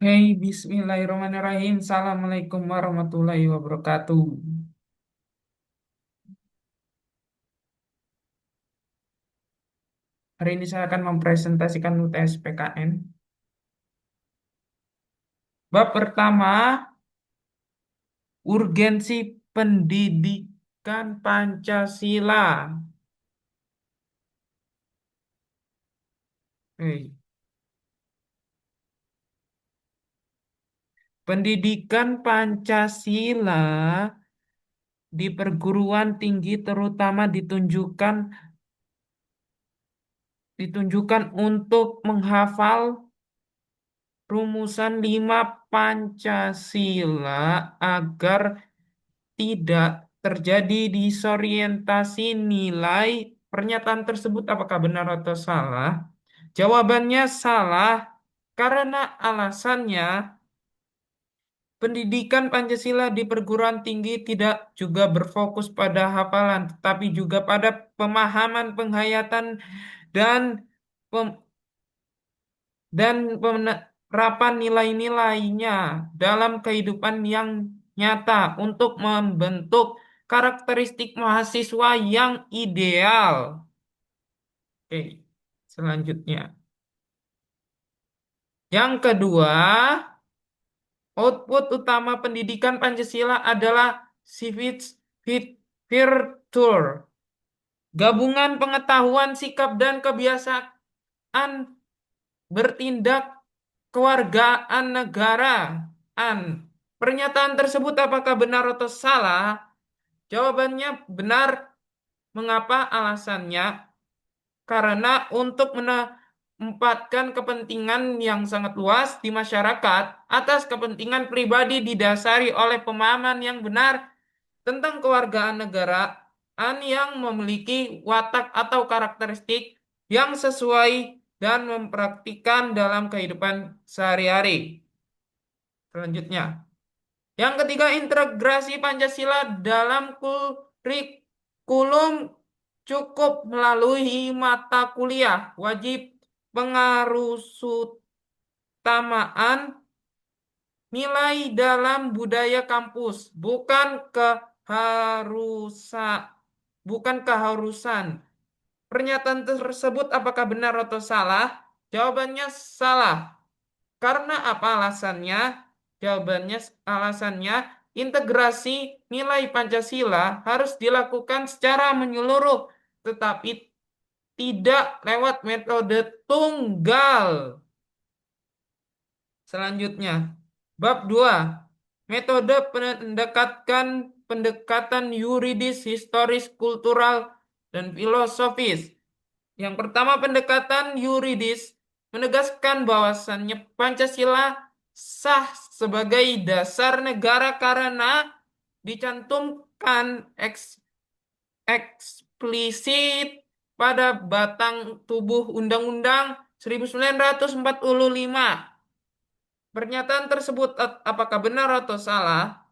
Hey, bismillahirrahmanirrahim. Assalamualaikum warahmatullahi wabarakatuh. Hari ini saya akan mempresentasikan UTS PKN. Bab pertama, urgensi pendidikan Pancasila. Hey, pendidikan Pancasila di perguruan tinggi terutama ditunjukkan untuk menghafal rumusan 5 Pancasila agar tidak terjadi disorientasi nilai. Pernyataan tersebut apakah benar atau salah? Jawabannya salah karena alasannya pendidikan Pancasila di perguruan tinggi tidak juga berfokus pada hafalan, tetapi juga pada pemahaman, penghayatan dan pem- dan penerapan nilai-nilainya dalam kehidupan yang nyata untuk membentuk karakteristik mahasiswa yang ideal. Oke, selanjutnya. Yang kedua, output utama pendidikan Pancasila adalah civics virtual, gabungan pengetahuan, sikap, dan kebiasaan bertindak kewargaan negaraan. Pernyataan tersebut apakah benar atau salah? Jawabannya benar. Mengapa alasannya? Karena untuk menempatkan kepentingan yang sangat luas di masyarakat atas kepentingan pribadi didasari oleh pemahaman yang benar tentang kewargaan negaraan yang memiliki watak atau karakteristik yang sesuai dan mempraktikkan dalam kehidupan sehari-hari. Selanjutnya, yang ketiga, integrasi Pancasila dalam kurikulum cukup melalui mata kuliah wajib pengarusutamaan nilai dalam budaya kampus, keharusan, bukan keharusan. Pernyataan tersebut apakah benar atau salah? Jawabannya salah. Karena apa alasannya? Jawabannya alasannya integrasi nilai Pancasila harus dilakukan secara menyeluruh, tetapi tidak lewat metode tunggal. Selanjutnya, bab 2, metode pendekatan yuridis, historis, kultural, dan filosofis. Yang pertama, pendekatan yuridis menegaskan bahwasannya Pancasila sah sebagai dasar negara karena dicantumkan eksplisit pada batang tubuh Undang-Undang 1945. Pernyataan tersebut apakah benar atau salah?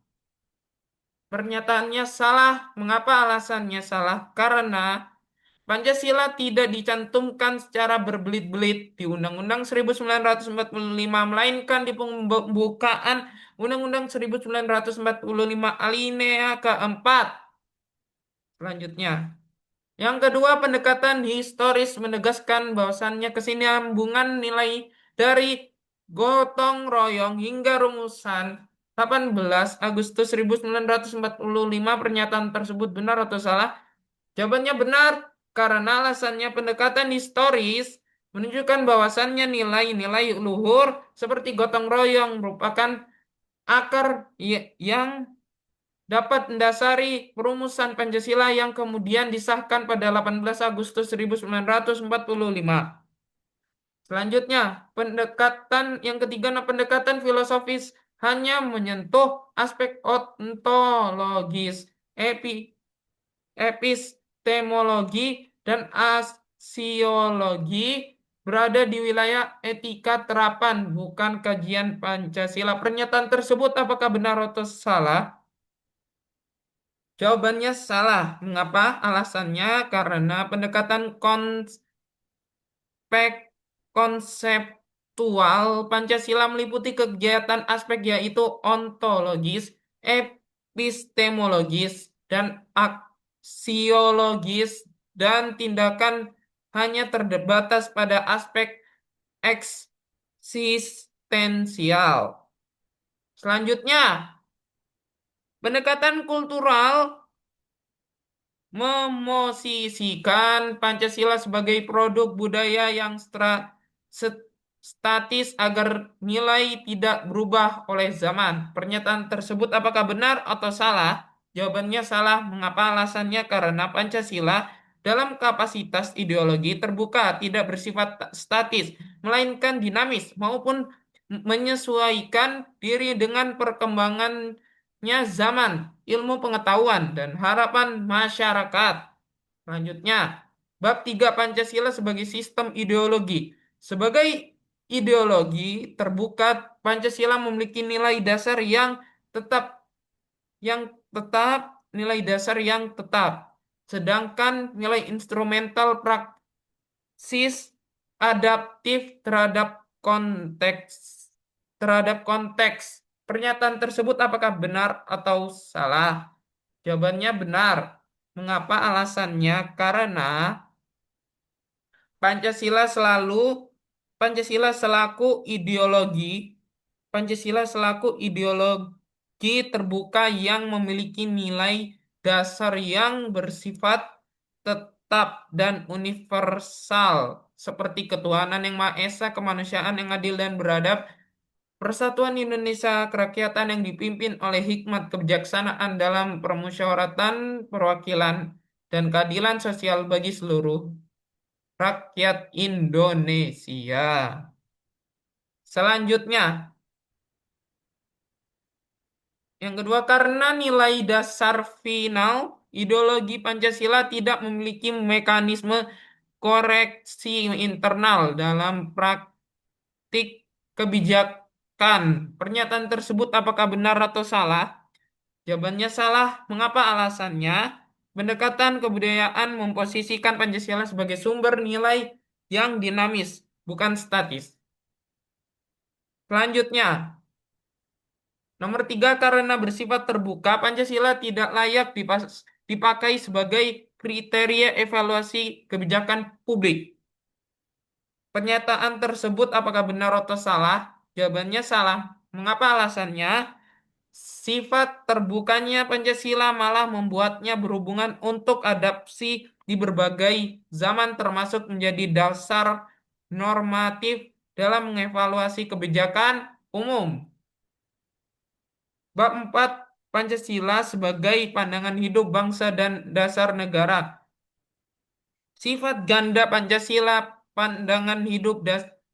Pernyataannya salah. Mengapa alasannya salah? Karena Pancasila tidak dicantumkan secara berbelit-belit di Undang-Undang 1945, melainkan di pembukaan Undang-Undang 1945 alinea keempat. Selanjutnya, yang kedua, pendekatan historis menegaskan bahwasannya kesinambungan nilai dari gotong royong hingga rumusan 18 Agustus 1945. Pernyataan tersebut benar atau salah? Jawabannya benar, karena alasannya pendekatan historis menunjukkan bahwasannya nilai-nilai luhur seperti gotong royong merupakan akar yang dapat mendasari perumusan Pancasila yang kemudian disahkan pada 18 Agustus 1945. Selanjutnya, pendekatan yang ketiga, pendekatan filosofis hanya menyentuh aspek ontologis, epistemologi, dan aksiologi, berada di wilayah etika terapan, bukan kajian Pancasila. Pernyataan tersebut apakah benar atau salah? Jawabannya salah. Mengapa? Alasannya karena pendekatan konsep, konseptual Pancasila meliputi kegiatan aspek yaitu ontologis, epistemologis, dan aksiologis, dan tindakan hanya terbatas pada aspek eksistensial. Selanjutnya, pendekatan kultural memosisikan Pancasila sebagai produk budaya yang statis agar nilai tidak berubah oleh zaman. Pernyataan tersebut apakah benar atau salah? Jawabannya salah. Mengapa alasannya? Karena Pancasila dalam kapasitas ideologi terbuka tidak bersifat statis, melainkan dinamis maupun menyesuaikan diri dengan perkembangannya zaman, ilmu pengetahuan, dan harapan masyarakat. Selanjutnya, bab 3 Pancasila sebagai sistem ideologi. Sebagai ideologi terbuka, Pancasila memiliki nilai dasar yang tetap, nilai dasar yang tetap. Sedangkan nilai instrumental praksis adaptif terhadap konteks. Pernyataan tersebut apakah benar atau salah? Jawabannya benar. Mengapa alasannya? Karena Pancasila selalu Pancasila selaku ideologi Pancasila selaku ideologi terbuka yang memiliki nilai dasar yang bersifat tetap dan universal seperti ketuhanan yang Maha Esa, kemanusiaan yang adil dan beradab, persatuan Indonesia kerakyatan yang dipimpin oleh hikmat kebijaksanaan dalam permusyawaratan perwakilan dan keadilan sosial bagi seluruh rakyat Indonesia. Selanjutnya, yang kedua, karena nilai dasar final ideologi Pancasila tidak memiliki mekanisme koreksi internal dalam praktik kebijakan. Pernyataan tersebut apakah benar atau salah? Jawabannya salah. Mengapa alasannya? Pendekatan kebudayaan memposisikan Pancasila sebagai sumber nilai yang dinamis, bukan statis. Selanjutnya, nomor 3, karena bersifat terbuka, Pancasila tidak layak dipakai sebagai kriteria evaluasi kebijakan publik. Pernyataan tersebut apakah benar atau salah? Jawabannya salah. Mengapa alasannya? Sifat terbukanya Pancasila malah membuatnya berhubungan untuk adaptasi di berbagai zaman termasuk menjadi dasar normatif dalam mengevaluasi kebijakan umum. Bab 4 Pancasila sebagai pandangan hidup bangsa dan dasar negara. Sifat ganda Pancasila, pandangan hidup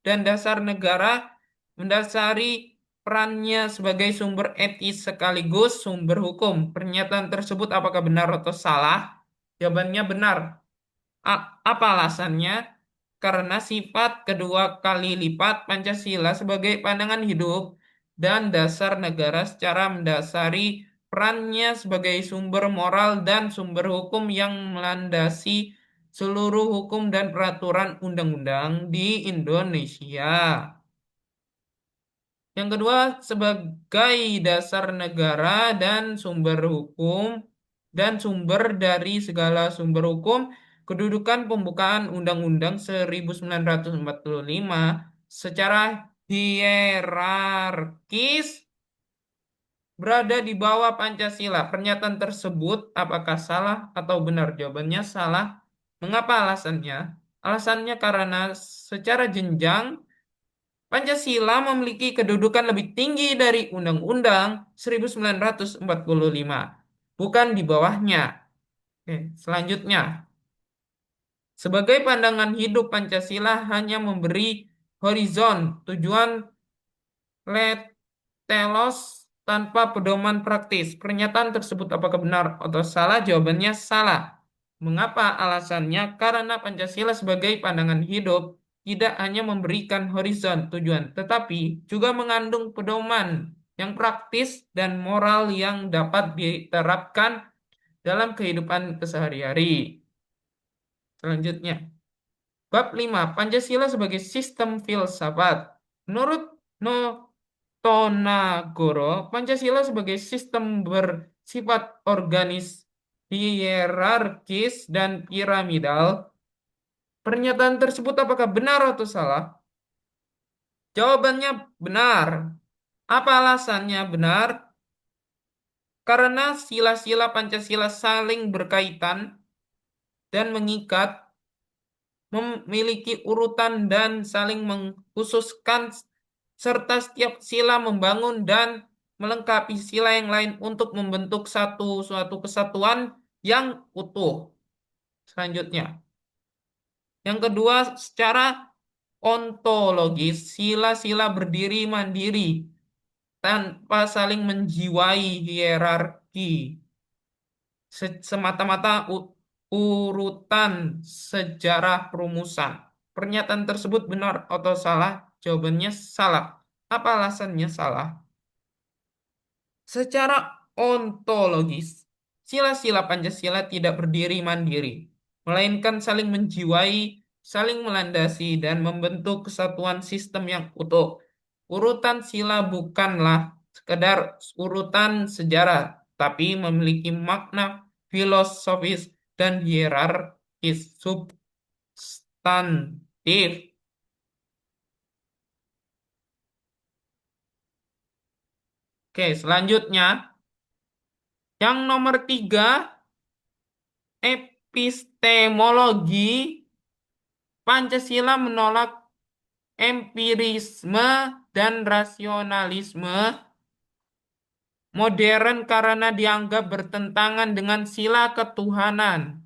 dan dasar negara mendasari perannya sebagai sumber etis sekaligus sumber hukum. Pernyataan tersebut apakah benar atau salah? Jawabannya benar. Apa alasannya? Karena sifat kedua kali lipat Pancasila sebagai pandangan hidup dan dasar negara secara mendasari perannya sebagai sumber moral dan sumber hukum yang melandasi seluruh hukum dan peraturan undang-undang di Indonesia. Yang kedua, sebagai dasar negara dan sumber hukum dan sumber dari segala sumber hukum, kedudukan pembukaan Undang-Undang 1945 secara hierarkis berada di bawah Pancasila. Pernyataan tersebut apakah salah atau benar? Jawabannya salah. Mengapa alasannya? Alasannya karena secara jenjang Pancasila memiliki kedudukan lebih tinggi dari Undang-Undang 1945, bukan di bawahnya. Oke, selanjutnya, sebagai pandangan hidup Pancasila hanya memberi horizon, tujuan telos tanpa pedoman praktis. Pernyataan tersebut apakah benar atau salah? Jawabannya salah. Mengapa alasannya? Karena Pancasila sebagai pandangan hidup tidak hanya memberikan horizon tujuan, tetapi juga mengandung pedoman yang praktis dan moral yang dapat diterapkan dalam kehidupan kesehari-hari. Selanjutnya, bab 5, Pancasila sebagai sistem filsafat. Menurut Notonagoro, Pancasila sebagai sistem bersifat organis, hierarkis, dan piramidal. Pernyataan tersebut apakah benar atau salah? Jawabannya benar. Apa alasannya benar? Karena sila-sila Pancasila saling berkaitan dan mengikat, memiliki urutan dan saling mengkhususkan, serta setiap sila membangun dan melengkapi sila yang lain untuk membentuk suatu kesatuan yang utuh. Selanjutnya, yang kedua, secara ontologis, sila-sila berdiri mandiri tanpa saling menjiwai hierarki. Semata-mata urutan sejarah perumusan. Pernyataan tersebut benar atau salah? Jawabannya salah. Apa alasannya salah? Secara ontologis, sila-sila Pancasila tidak berdiri mandiri, melainkan saling menjiwai, saling melandasi, dan membentuk kesatuan sistem yang utuh. Urutan sila bukanlah sekedar urutan sejarah, tapi memiliki makna filosofis dan hierarkis substantif. Oke, selanjutnya, yang nomor tiga, epistemologi. Pancasila menolak empirisme dan rasionalisme modern karena dianggap bertentangan dengan sila ketuhanan.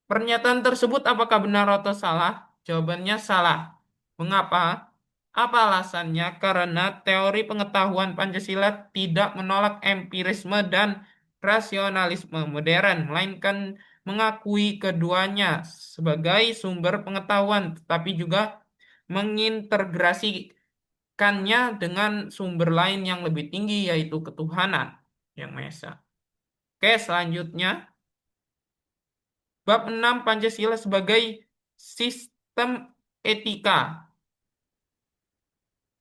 Pernyataan tersebut apakah benar atau salah? Jawabannya salah. Mengapa? Apa alasannya? Karena teori pengetahuan Pancasila tidak menolak empirisme dan rasionalisme modern, melainkan mengakui keduanya sebagai sumber pengetahuan, tetapi juga mengintegrasikannya dengan sumber lain yang lebih tinggi, yaitu ketuhanan yang Maha Esa. Oke, selanjutnya. Bab 6 Pancasila sebagai sistem etika.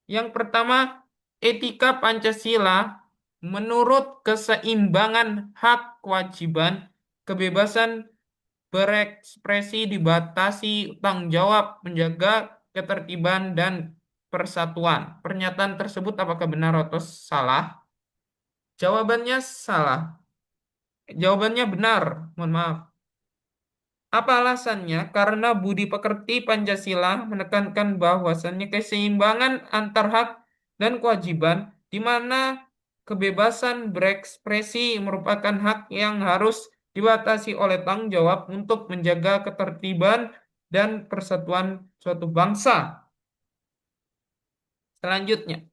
Yang pertama, etika Pancasila menurut keseimbangan hak kewajiban, kebebasan berekspresi dibatasi tanggung jawab menjaga ketertiban dan persatuan. Pernyataan tersebut apakah benar atau salah? Jawabannya salah. Jawabannya benar. Mohon maaf. Apa alasannya? Karena budi pekerti Pancasila menekankan bahwasannya keseimbangan antar hak dan kewajiban, di mana kebebasan berekspresi merupakan hak yang harus dibatasi oleh tanggung jawab untuk menjaga ketertiban dan persatuan suatu bangsa. Selanjutnya,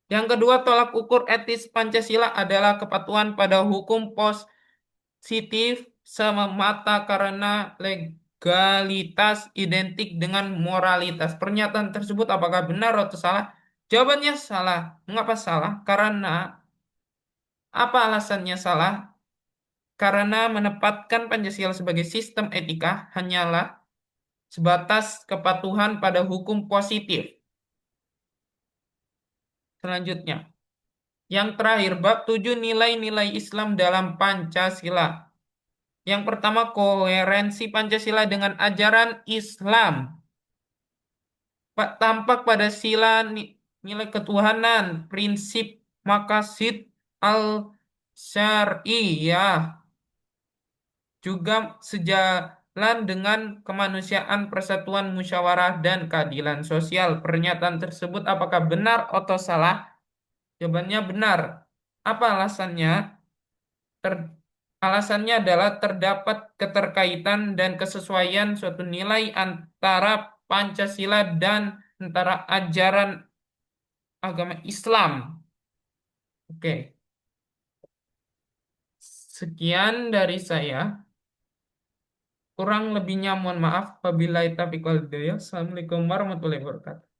yang kedua, tolak ukur etis Pancasila adalah kepatuhan pada hukum positif semata karena legalitas identik dengan moralitas. Pernyataan tersebut apakah benar atau salah? Jawabannya salah. Mengapa salah? Karena apa alasannya salah? Karena menempatkan Pancasila sebagai sistem etika hanyalah sebatas kepatuhan pada hukum positif. Selanjutnya, yang terakhir, bab 7 nilai-nilai Islam dalam Pancasila. Yang pertama, koherensi Pancasila dengan ajaran Islam. Pak tampak pada sila nilai ketuhanan, prinsip maqasid al-syar'iyah, juga sejalan dengan kemanusiaan, persatuan, musyawarah, dan keadilan sosial. Pernyataan tersebut apakah benar atau salah? Jawabannya benar. Apa alasannya? Alasannya adalah terdapat keterkaitan dan kesesuaian suatu nilai antara Pancasila dan antara ajaran agama Islam. Oke, sekian dari saya. Kurang lebihnya mohon maaf. Wabillahi taufiq wal hidayah. Assalamualaikum warahmatullahi wabarakatuh.